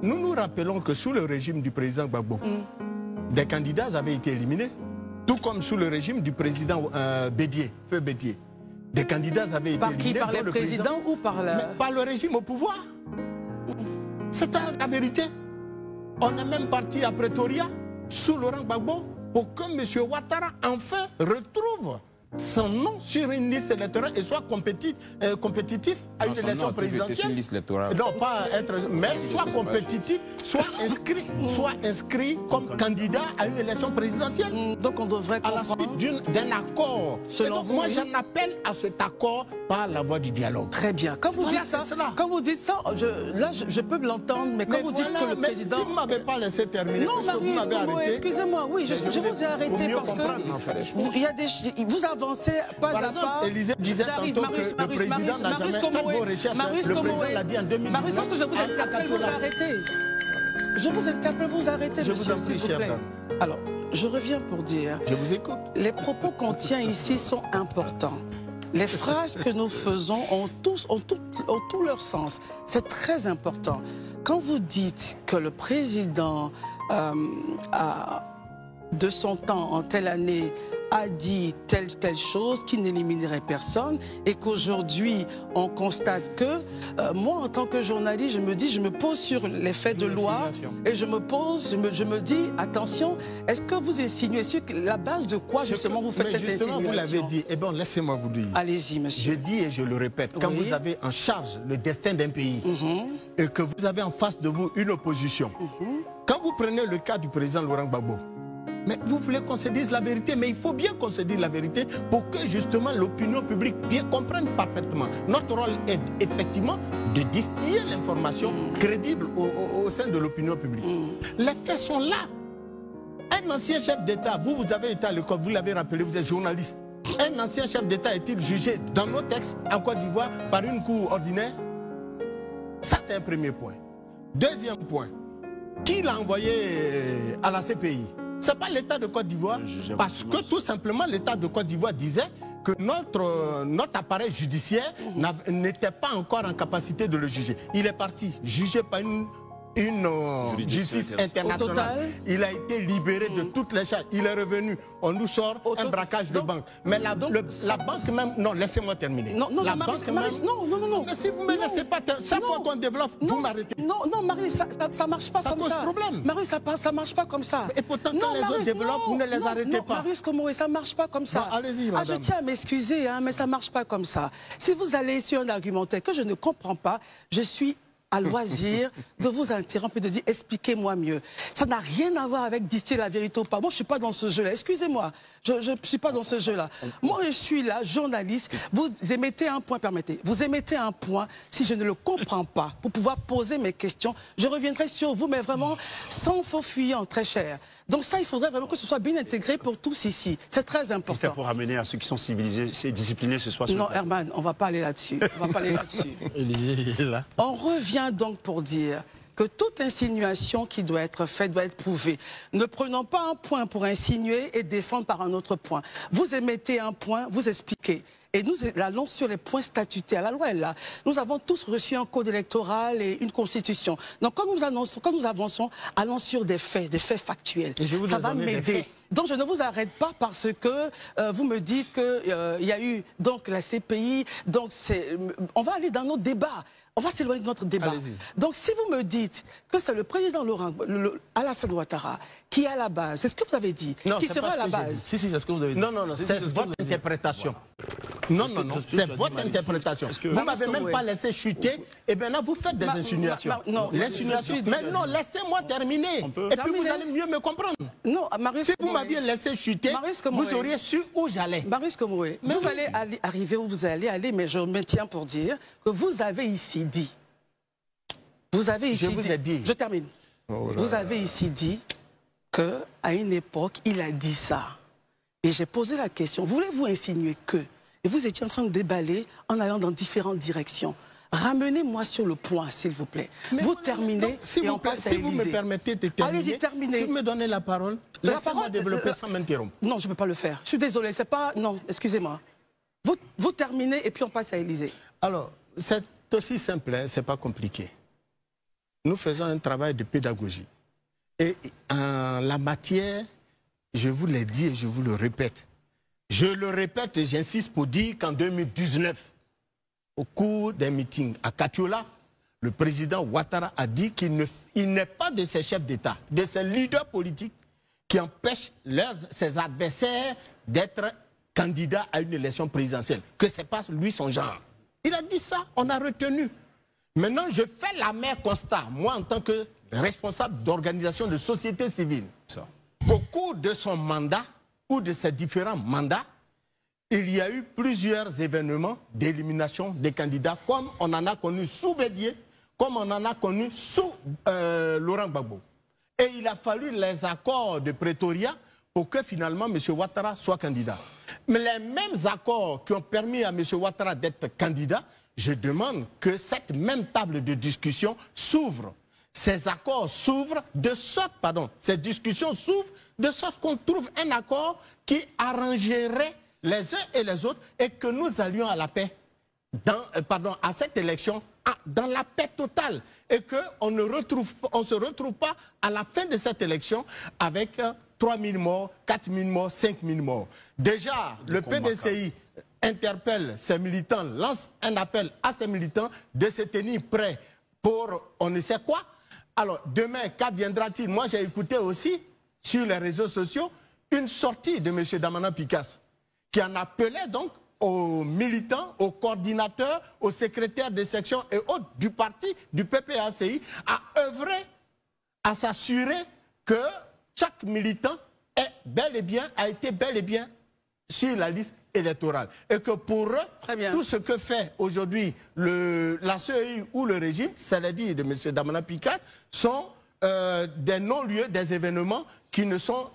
nous nous rappelons que sous le régime du président Gbagbo, des candidats avaient été éliminés, tout comme sous le régime du président Bédié, Feu Bédié. Des candidats avaient été éliminés. Par le président ou par le... Par le régime au pouvoir. C'est la vérité. On est même parti à Pretoria, sous Laurent Gbagbo, pour que M. Ouattara enfin retrouve son nom sur une liste électorale et soit compétitif à une élection présidentielle. Non, pas être, mais soit compétitif, soit inscrit comme candidat à une élection présidentielle. Donc on devrait comprendre. À la suite d'un accord. Selon vous, moi, j'en appelle à cet accord par la voie du dialogue. Très bien. Quand vous dites ça, je peux l'entendre, mais quand vous dites que le président... Si vous ne m'avez pas laissé terminer, non, Marius, excusez-moi, oui, je vous ai arrêté parce que il y a des... Vous avancez pas par exemple, à pas. Élysée disait tantôt que le président n'a jamais fait vos recherches. Le président l'a dit en 2019. Marius, lorsque je vous interpelle, vous arrêtez. Je vous interpelle, vous arrêtez, monsieur, s'il vous plaît. Alors, je reviens pour dire... Je vous écoute. Les propos qu'on tient ici sont importants. Les phrases que nous faisons ont tout leur sens. C'est très important. Quand vous dites que le président de son temps, en telle année, a dit telle chose qui n'éliminerait personne et qu'aujourd'hui on constate que moi en tant que journaliste je me dis, je me pose sur les faits de loi et je me dis attention, est-ce que vous insinuez sur la base de quoi justement vous faites cette insinuation? Vous l'avez dit, eh bien laissez-moi vous dire. Allez-y monsieur. Je dis et je le répète, quand vous avez en charge le destin d'un pays et que vous avez en face de vous une opposition, quand vous prenez le cas du président Laurent Gbagbo, mais vous voulez qu'on se dise la vérité, mais il faut bien qu'on se dise la vérité pour que justement l'opinion publique bien comprenne parfaitement. Notre rôle est effectivement de distiller l'information crédible au sein de l'opinion publique. Les faits sont là. Un ancien chef d'État, vous avez été à l'école, vous l'avez rappelé, vous êtes journaliste. Un ancien chef d'État est-il jugé dans nos textes en Côte d'Ivoire par une cour ordinaire? Ça, c'est un premier point. Deuxième point, qui l'a envoyé à la CPI? Ce n'est pas l'État de Côte d'Ivoire, parce que tout simplement l'État de Côte d'Ivoire disait que notre appareil judiciaire n'était pas encore en capacité de le juger. Il est parti, jugé par une justice internationale. Il a été libéré de toutes les charges. Il est revenu. On nous sort un braquage de banque. Mais la banque même... Non, laissez-moi terminer. Non, la banque même... Non. Mais si vous ne me laissez pas... Chaque fois qu'on développe, vous m'arrêtez. Non, Marie, ça ne marche pas comme ça. Ça cause problème. Marie, ça ne marche pas comme ça. Et pourtant, quand les autres développent, vous ne les arrêtez pas. Marius Komoré, ça ne marche pas comme ça. Allez-y, madame. Je tiens à m'excuser, mais ça ne marche pas comme ça. Si vous allez sur un argumentaire que je ne comprends pas, je suis à loisir de vous interrompre et de dire expliquez-moi mieux. Ça n'a rien à voir avec distiller la vérité ou pas. Moi, je ne suis pas dans ce jeu-là. Excusez-moi, je ne suis pas dans ce jeu-là. Moi, je suis là, journaliste. Vous émettez un point, permettez. Vous émettez un point. Si je ne le comprends pas, pour pouvoir poser mes questions, je reviendrai sur vous, mais vraiment sans faux fuyant, très cher. Donc ça, il faudrait vraiment que ce soit bien intégré pour tous ici. C'est très important. Il faut ramener à ceux qui sont civilisés et disciplinés ce soir. Non, Herman, on ne va pas aller là-dessus. On va pas aller là-dessus. On revient donc pour dire que toute insinuation qui doit être faite doit être prouvée. Ne prenons pas un point pour insinuer et défendre par un autre point. Vous émettez un point, vous expliquez. Et nous allons sur les points statutaires. La loi est là. Nous avons tous reçu un code électoral et une constitution. Donc quand nous avançons, allons sur des faits factuels. Ça va m'aider. Donc je ne vous arrête pas parce que vous me dites qu'il y a eu donc la CPI. Donc on va aller dans notre débat. On va s'éloigner de notre débat. Donc si vous me dites que c'est le président Alassane Ouattara qui est à la base, c'est ce que vous avez dit, qui sera à la base. Si, c'est ce que vous avez dit. Non, c'est votre interprétation. Non, c'est votre interprétation. Vous ne m'avez même pas laissé chuter, et maintenant vous faites des insinuations. L'insinuation. Mais non, laissez-moi terminer. Et puis vous allez mieux me comprendre. Non, si vous m'aviez laissé chuter, vous auriez su où j'allais. Marius Komoré, vous allez arriver où vous allez aller, mais je me tiens pour dire que vous avez ici dit. Vous avez ici dit. Je termine. Vous avez ici dit qu'à une époque, il a dit ça. Et j'ai posé la question, voulez-vous insinuer que? Et vous étiez en train de déballer en allant dans différentes directions. Ramenez-moi sur le point, s'il vous plaît. Mais vous terminez et on passe à Élysée. Si vous me permettez de terminer, allez-y, terminez. Si vous me donnez la parole, laissez-moi développer sans m'interrompre. Non, je ne peux pas le faire. Je suis désolé, c'est pas... Non, excusez-moi. Vous terminez et puis on passe à Élysée. Alors, c'est aussi simple, hein, c'est pas compliqué. nous faisons un travail de pédagogie. Et en la matière, je vous l'ai dit et je vous le répète. Je le répète et j'insiste pour dire qu'en 2019, au cours d'un meeting à Katiola, le président Ouattara a dit qu'il n'est pas de ses chefs d'État, de ses leaders politiques qui empêchent ses adversaires d'être candidats à une élection présidentielle. Que ce n'est pas lui son genre. Il a dit ça, on a retenu. Maintenant, je fais la même constat, moi en tant que responsable d'organisation de société civile. Au cours de son mandat, ou de ses différents mandats, il y a eu plusieurs événements d'élimination des candidats, comme on en a connu sous Bédié, comme on en a connu sous Laurent Gbagbo. Et il a fallu les accords de Pretoria pour que finalement M. Ouattara soit candidat. Mais les mêmes accords qui ont permis à M. Ouattara d'être candidat, je demande que cette même table de discussion s'ouvre. Ces accords s'ouvrent de sorte, ces discussions s'ouvrent de sorte qu'on trouve un accord qui arrangerait les uns et les autres et que nous allions à la paix, à cette élection, dans la paix totale. Et qu'on ne se retrouve pas à la fin de cette élection avec 3 000 morts, 4 000 morts, 5 000 morts. Déjà, le PDCI interpelle ses militants, lance un appel à ses militants de se tenir prêts pour on ne sait quoi. Alors, demain, qu'adviendra-t-il? Moi, j'ai écouté aussi, sur les réseaux sociaux, une sortie de M. Damana Picasse, qui en appelait donc aux militants, aux coordinateurs, aux secrétaires de section et autres du parti, du PPACI, à œuvrer, à s'assurer que chaque militant a été bel et bien sur la liste électorale. Et que pour eux, tout ce que fait aujourd'hui la CEI ou le régime, c'est-à-dire de M. Damana Picasse, sont des non-lieux, des événements qui ne sont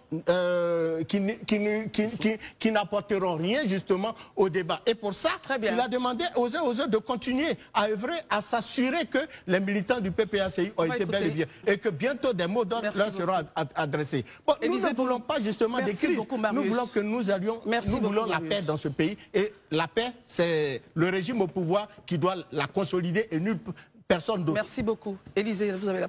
qui n'apporteront rien justement au débat. Et pour ça, il a demandé aux uns aux autres de continuer à œuvrer, à s'assurer que les militants du PPACI ont été bel et bien, et que bientôt des mots d'ordre leur seront adressés. Bon, nous ne voulons pas justement des crises. Nous voulons que nous voulons la paix dans ce pays. Et la paix, c'est le régime au pouvoir qui doit la consolider et nulle personne d'autre. Merci beaucoup. Élisée, vous avez la